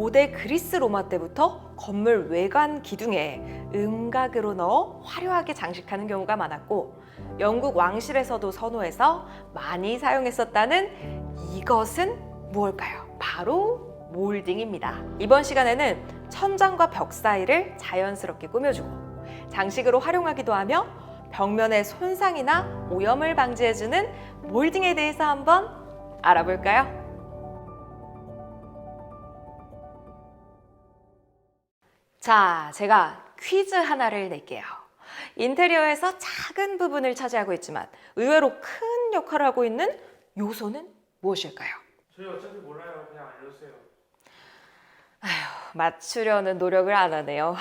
고대 그리스 로마 때부터 건물 외관 기둥에 음각으로 넣어 화려하게 장식하는 경우가 많았고, 영국 왕실에서도 선호해서 많이 사용했었다는 이것은 무엇일까요? 바로 몰딩입니다. 이번 시간에는 천장과 벽 사이를 자연스럽게 꾸며주고 장식으로 활용하기도 하며 벽면의 손상이나 오염을 방지해주는 몰딩에 대해서 한번 알아볼까요? 자, 제가 퀴즈 하나를 낼게요. 인테리어에서 작은 부분을 차지하고 있지만 의외로 큰 역할을 하고 있는 요소는 무엇일까요? 저희 어차피 몰라요. 그냥 알려주세요. 맞추려는 노력을 안 하네요.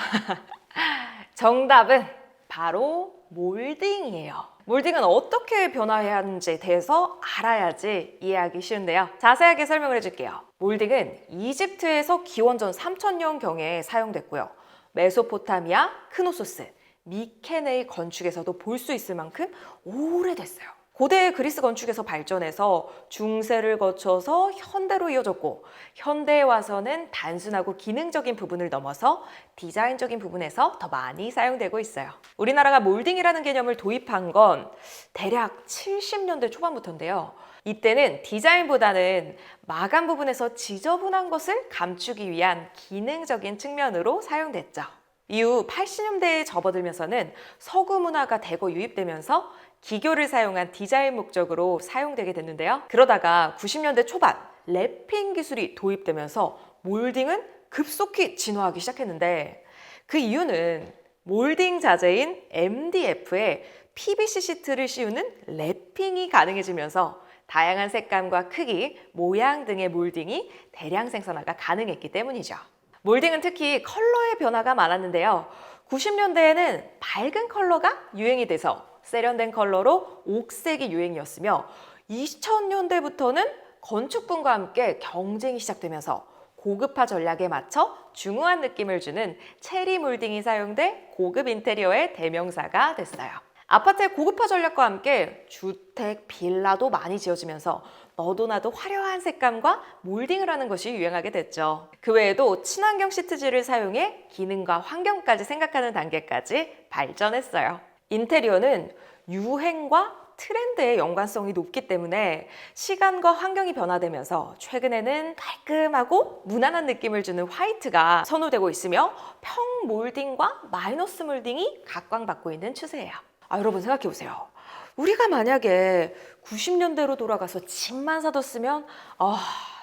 정답은 바로 몰딩이에요. 몰딩은 어떻게 변화해야 하는지에 대해서 알아야지 이해하기 쉬운데요. 자세하게 설명을 해줄게요. 몰딩은 이집트에서 기원전 3000년경에 사용됐고요. 메소포타미아, 크노소스, 미케네의 건축에서도 볼 수 있을 만큼 오래됐어요. 고대 그리스 건축에서 발전해서 중세를 거쳐서 현대로 이어졌고, 현대에 와서는 단순하고 기능적인 부분을 넘어서 디자인적인 부분에서 더 많이 사용되고 있어요. 우리나라가 몰딩이라는 개념을 도입한 건 대략 70년대 초반부터인데요. 이때는 디자인보다는 마감 부분에서 지저분한 것을 감추기 위한 기능적인 측면으로 사용됐죠. 이후 80년대에 접어들면서는 서구 문화가 대거 유입되면서 기교를 사용한 디자인 목적으로 사용되게 됐는데요. 그러다가 90년대 초반 랩핑 기술이 도입되면서 몰딩은 급속히 진화하기 시작했는데, 그 이유는 몰딩 자재인 MDF에 PVC 시트를 씌우는 랩핑이 가능해지면서 다양한 색감과 크기, 모양 등의 몰딩이 대량 생산화가 가능했기 때문이죠. 몰딩은 특히 컬러의 변화가 많았는데요. 90년대에는 밝은 컬러가 유행이 돼서 세련된 컬러로 옥색이 유행이었으며, 2000년대부터는 건축분과 함께 경쟁이 시작되면서 고급화 전략에 맞춰 중후한 느낌을 주는 체리 몰딩이 사용돼 고급 인테리어의 대명사가 됐어요. 아파트의 고급화 전략과 함께 주택, 빌라도 많이 지어지면서 너도 나도 화려한 색감과 몰딩을 하는 것이 유행하게 됐죠. 그 외에도 친환경 시트지를 사용해 기능과 환경까지 생각하는 단계까지 발전했어요. 인테리어는 유행과 트렌드의 연관성이 높기 때문에 시간과 환경이 변화되면서 최근에는 깔끔하고 무난한 느낌을 주는 화이트가 선호되고 있으며, 평 몰딩과 마이너스 몰딩이 각광받고 있는 추세예요. 여러분 생각해보세요. 우리가 만약에 90년대로 돌아가서 집만 사뒀으면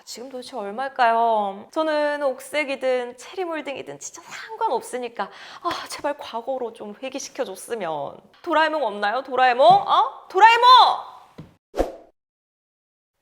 지금 도대체 얼마일까요? 저는 옥색이든 체리 몰딩이든 진짜 상관없으니까 제발 과거로 좀 회귀시켜줬으면. 도라에몽 없나요? 도라에몽? 도라에몽!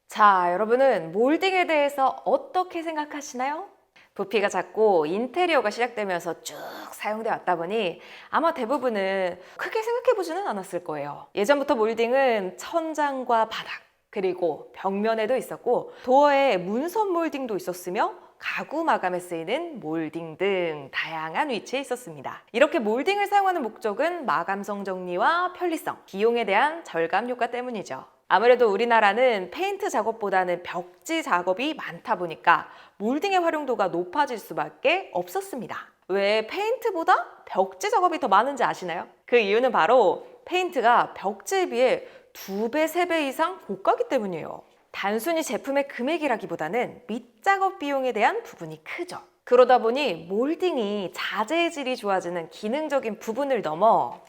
자, 여러분은 몰딩에 대해서 어떻게 생각하시나요? 부피가 작고 인테리어가 시작되면서 쭉 사용돼 왔다 보니 아마 대부분은 크게 생각해보지는 않았을 거예요. 예전부터 몰딩은 천장과 바닥, 그리고 벽면에도 있었고 도어에 문선 몰딩도 있었으며 가구 마감에 쓰이는 몰딩 등 다양한 위치에 있었습니다. 이렇게 몰딩을 사용하는 목적은 마감성 정리와 편리성, 비용에 대한 절감 효과 때문이죠. 아무래도 우리나라는 페인트 작업보다는 벽지 작업이 많다 보니까 몰딩의 활용도가 높아질 수밖에 없었습니다. 왜 페인트보다 벽지 작업이 더 많은지 아시나요? 그 이유는 바로 페인트가 벽지에 비해 2배, 3배 이상 고가기 때문이에요. 단순히 제품의 금액이라기보다는 밑작업 비용에 대한 부분이 크죠. 그러다 보니 몰딩이 자재의 질이 좋아지는 기능적인 부분을 넘어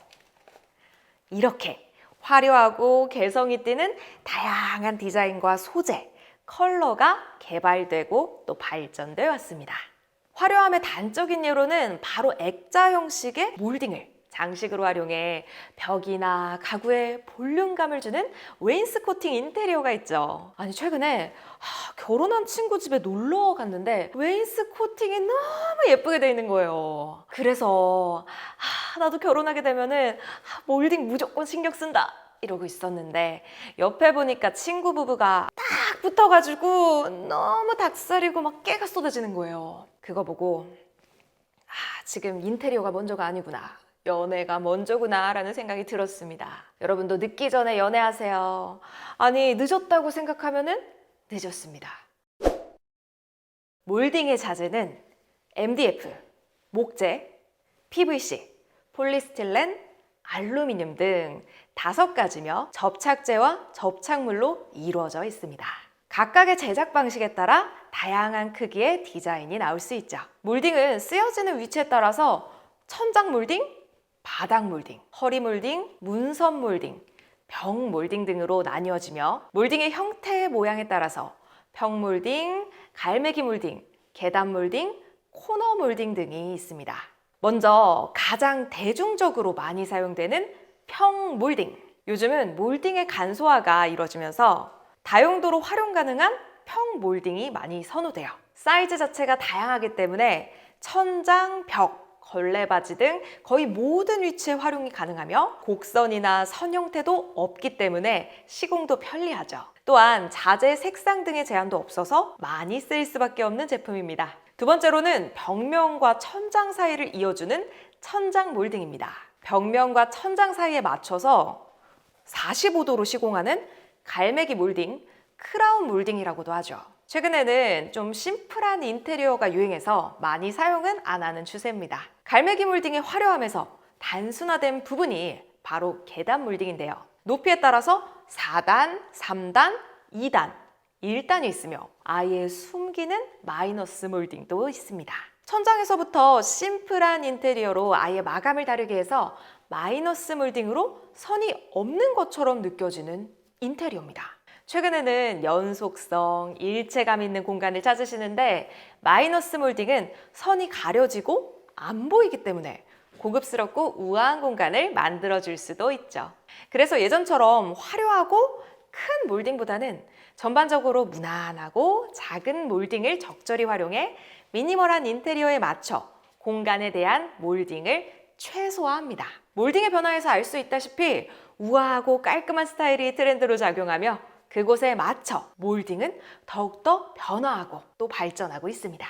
이렇게 화려하고 개성이 띠는 다양한 디자인과 소재, 컬러가 개발되고 또 발전되어 왔습니다. 화려함의 단적인 예로는 바로 액자 형식의 몰딩을 장식으로 활용해 벽이나 가구에 볼륨감을 주는 웨인스코팅 인테리어가 있죠. 아니 최근에 결혼한 친구 집에 놀러 갔는데 웨인스코팅이 너무 예쁘게 돼 있는 거예요. 그래서 나도 결혼하게 되면은 몰딩 무조건 신경 쓴다 이러고 있었는데, 옆에 보니까 친구 부부가 딱 붙어가지고 너무 닭살이고 막 깨가 쏟아지는 거예요. 그거 보고 지금 인테리어가 먼저가 아니구나, 연애가 먼저구나 라는 생각이 들었습니다. 여러분도 늦기 전에 연애하세요. 아니 늦었다고 생각하면은 늦었습니다. 몰딩의 자재는 MDF, 목재, PVC, 폴리스틸렌, 알루미늄 등 5가지며 접착제와 접착물로 이루어져 있습니다. 각각의 제작 방식에 따라 다양한 크기의 디자인이 나올 수 있죠. 몰딩은 쓰여지는 위치에 따라서 천장 몰딩, 바닥 몰딩, 허리 몰딩, 문선 몰딩, 벽 몰딩 등으로 나뉘어지며 몰딩의 형태 모양에 따라서 평 몰딩, 갈매기 몰딩, 계단 몰딩, 코너 몰딩 등이 있습니다. 먼저 가장 대중적으로 많이 사용되는 평 몰딩. 요즘은 몰딩의 간소화가 이루어지면서 다용도로 활용 가능한 평 몰딩이 많이 선호돼요. 사이즈 자체가 다양하기 때문에 천장, 벽, 걸레바지 등 거의 모든 위치에 활용이 가능하며 곡선이나 선 형태도 없기 때문에 시공도 편리하죠. 또한 자재 색상 등의 제한도 없어서 많이 쓰일 수밖에 없는 제품입니다. 두 번째로는 벽면과 천장 사이를 이어주는 천장 몰딩입니다. 벽면과 천장 사이에 맞춰서 45도로 시공하는 갈매기 몰딩, 크라운 몰딩이라고도 하죠. 최근에는 좀 심플한 인테리어가 유행해서 많이 사용은 안 하는 추세입니다. 갈매기 몰딩의 화려함에서 단순화된 부분이 바로 계단 몰딩인데요. 높이에 따라서 4단, 3단, 2단, 1단이 있으며 아예 숨기는 마이너스 몰딩도 있습니다. 천장에서부터 심플한 인테리어로 아예 마감을 다르게 해서 마이너스 몰딩으로 선이 없는 것처럼 느껴지는 인테리어입니다. 최근에는 연속성, 일체감 있는 공간을 찾으시는데 마이너스 몰딩은 선이 가려지고 안 보이기 때문에 고급스럽고 우아한 공간을 만들어줄 수도 있죠. 그래서 예전처럼 화려하고 큰 몰딩보다는 전반적으로 무난하고 작은 몰딩을 적절히 활용해 미니멀한 인테리어에 맞춰 공간에 대한 몰딩을 최소화합니다. 몰딩의 변화에서 알 수 있다시피 우아하고 깔끔한 스타일이 트렌드로 작용하며 그곳에 맞춰 몰딩은 더욱더 변화하고 또 발전하고 있습니다.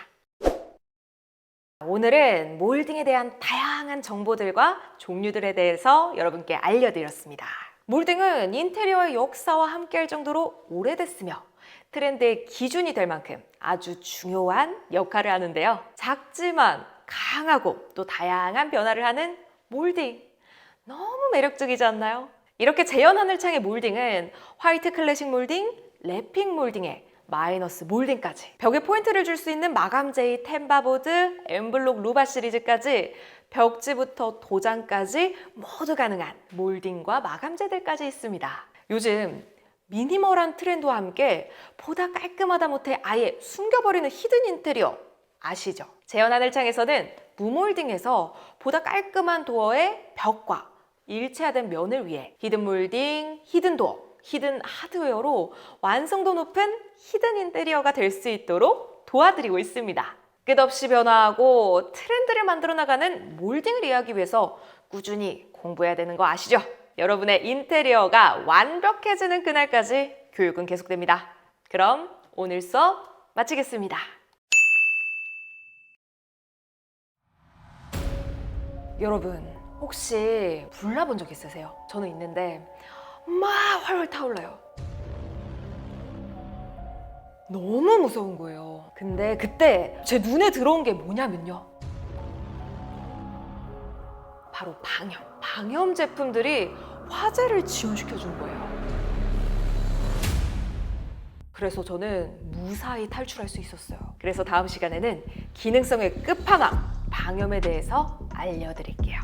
오늘은 몰딩에 대한 다양한 정보들과 종류들에 대해서 여러분께 알려드렸습니다. 몰딩은 인테리어의 역사와 함께할 정도로 오래됐으며 트렌드의 기준이 될 만큼 아주 중요한 역할을 하는데요. 작지만 강하고 또 다양한 변화를 하는 몰딩, 너무 매력적이지 않나요? 이렇게 재현하늘창의 몰딩은 화이트 클래식 몰딩, 랩핑 몰딩에 마이너스 몰딩까지 벽에 포인트를 줄 수 있는 마감재의 템바보드, 엠블록 루바 시리즈까지 벽지부터 도장까지 모두 가능한 몰딩과 마감재들까지 있습니다. 요즘 미니멀한 트렌드와 함께 보다 깔끔하다 못해 아예 숨겨버리는 히든 인테리어 아시죠? 재현하늘창에서는 무몰딩에서 보다 깔끔한 도어의 벽과 일체화된 면을 위해 히든 몰딩, 히든 도어, 히든 하드웨어로 완성도 높은 히든 인테리어가 될 수 있도록 도와드리고 있습니다. 끝없이 변화하고 트렌드를 만들어 나가는 몰딩을 이해하기 위해서 꾸준히 공부해야 되는 거 아시죠? 여러분의 인테리어가 완벽해지는 그날까지 교육은 계속됩니다. 그럼 오늘 수업 마치겠습니다. 여러분, 혹시 불나본 적 있으세요? 저는 있는데 막 활활 타올라요. 너무 무서운 거예요. 근데 그때 제 눈에 들어온 게 뭐냐면요, 바로 방염 제품들이 화재를 지연시켜 준 거예요. 그래서 저는 무사히 탈출할 수 있었어요. 그래서 다음 시간에는 기능성의 끝판왕 방염에 대해서 알려드릴게요.